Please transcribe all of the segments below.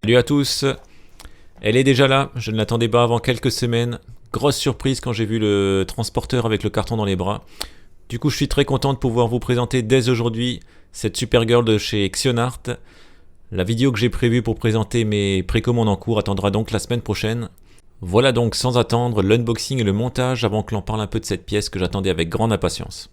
Salut à tous, elle est déjà là, je ne l'attendais pas avant quelques semaines. Grosse surprise quand j'ai vu le transporteur avec le carton dans les bras. Du coup je suis très content de pouvoir vous présenter dès aujourd'hui cette Supergirl de chez Xionart. La vidéo que j'ai prévue pour présenter mes précommandes en cours attendra donc la semaine prochaine. Voilà donc sans attendre l'unboxing et le montage avant que l'on parle un peu de cette pièce que j'attendais avec grande impatience.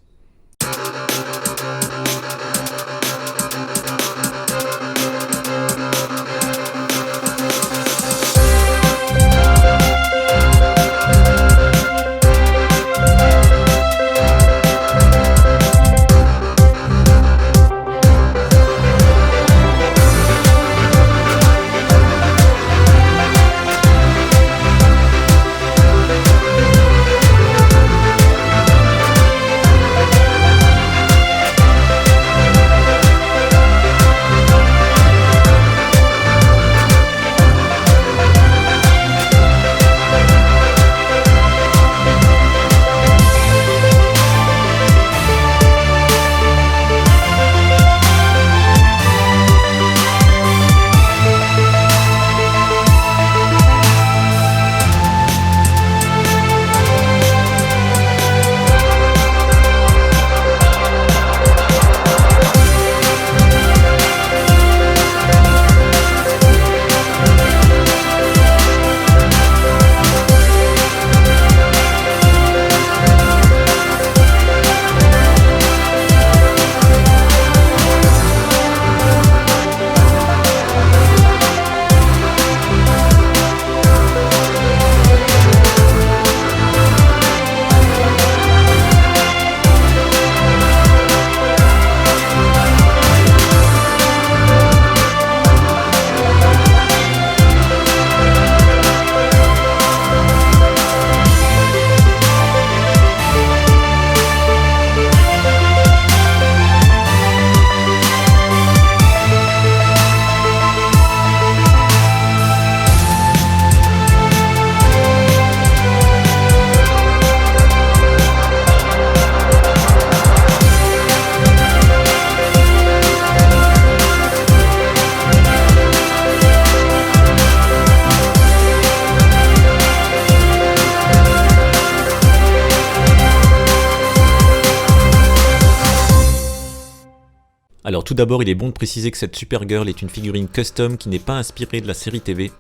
Alors tout d'abord, il est bon de préciser que cette Supergirl est une figurine custom qui n'est pas inspirée de la série TV.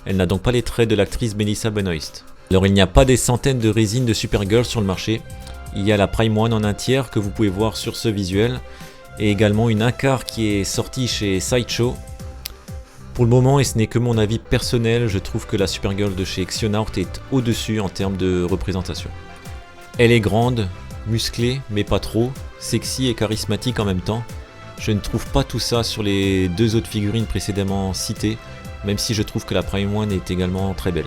Elle n'a donc pas les traits de l'actrice Melissa Benoist. Alors il n'y a pas des centaines de résines de Supergirl sur le marché. Il y a la Prime One en un tiers que vous pouvez voir sur ce visuel. Et également une 1/4 qui est sortie chez Sideshow. Pour le moment, et ce n'est que mon avis personnel, je trouve que la Supergirl de chez Xionart est au-dessus en termes de représentation. Elle est grande, musclée, mais pas trop, sexy et charismatique en même temps. Je ne trouve pas tout ça sur les deux autres figurines précédemment citées, même si je trouve que la Prime One est également très belle.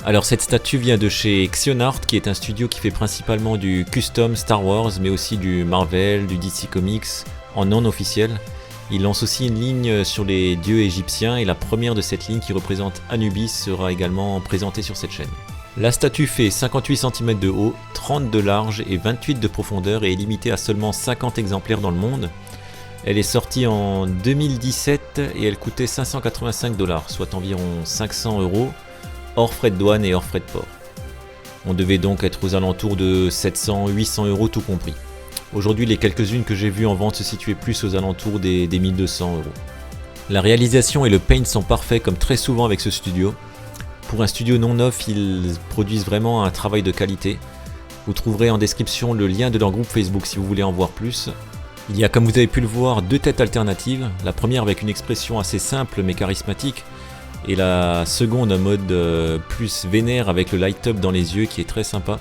Alors cette statue vient de chez Xionart, qui est un studio qui fait principalement du custom Star Wars, mais aussi du Marvel, du DC Comics, en non officiel. Il lance aussi une ligne sur les dieux égyptiens, et la première de cette ligne qui représente Anubis sera également présentée sur cette chaîne. La statue fait 58 cm de haut, 30 de large et 28 de profondeur et est limitée à seulement 50 exemplaires dans le monde. Elle est sortie en 2017 et elle coûtait 585 $, soit environ 500 €, hors frais de douane et hors frais de port. On devait donc être aux alentours de 700-800 € tout compris. Aujourd'hui, les quelques-unes que j'ai vues en vente se situaient plus aux alentours des 1200 €. La réalisation et le paint sont parfaits comme très souvent avec ce studio. Pour un studio non neuf, ils produisent vraiment un travail de qualité. Vous trouverez en description le lien de leur groupe Facebook si vous voulez en voir plus. Il y a, comme vous avez pu le voir, deux têtes alternatives, la première avec une expression assez simple mais charismatique, et la seconde en mode plus vénère avec le light-up dans les yeux qui est très sympa.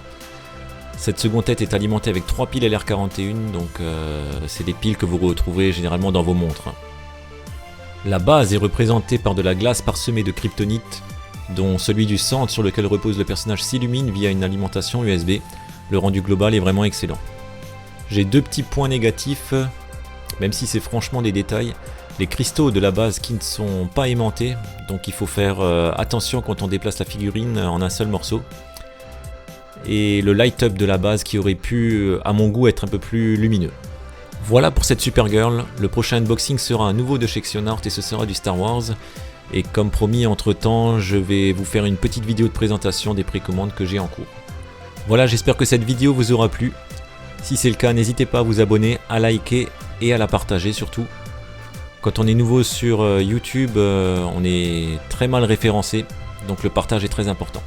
Cette seconde tête est alimentée avec 3 piles LR41, donc c'est des piles que vous retrouverez généralement dans vos montres. La base est représentée par de la glace parsemée de kryptonite, dont celui du centre sur lequel repose le personnage s'illumine via une alimentation USB. Le rendu global est vraiment excellent. J'ai deux petits points négatifs, même si c'est franchement des détails. Les cristaux de la base qui ne sont pas aimantés, donc il faut faire attention quand on déplace la figurine en un seul morceau. Et le light-up de la base qui aurait pu, à mon goût, être un peu plus lumineux. Voilà pour cette Supergirl. Le prochain unboxing sera un nouveau de chez Xionart et ce sera du Star Wars. Et comme promis, entre temps, je vais vous faire une petite vidéo de présentation des précommandes que j'ai en cours. Voilà, j'espère que cette vidéo vous aura plu. Si c'est le cas, n'hésitez pas à vous abonner, à liker et à la partager surtout. Quand on est nouveau sur YouTube, on est très mal référencé, donc le partage est très important.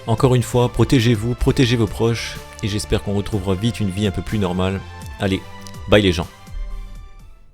Encore une fois, protégez-vous, protégez vos proches, et j'espère qu'on retrouvera vite une vie un peu plus normale. Allez, bye les gens.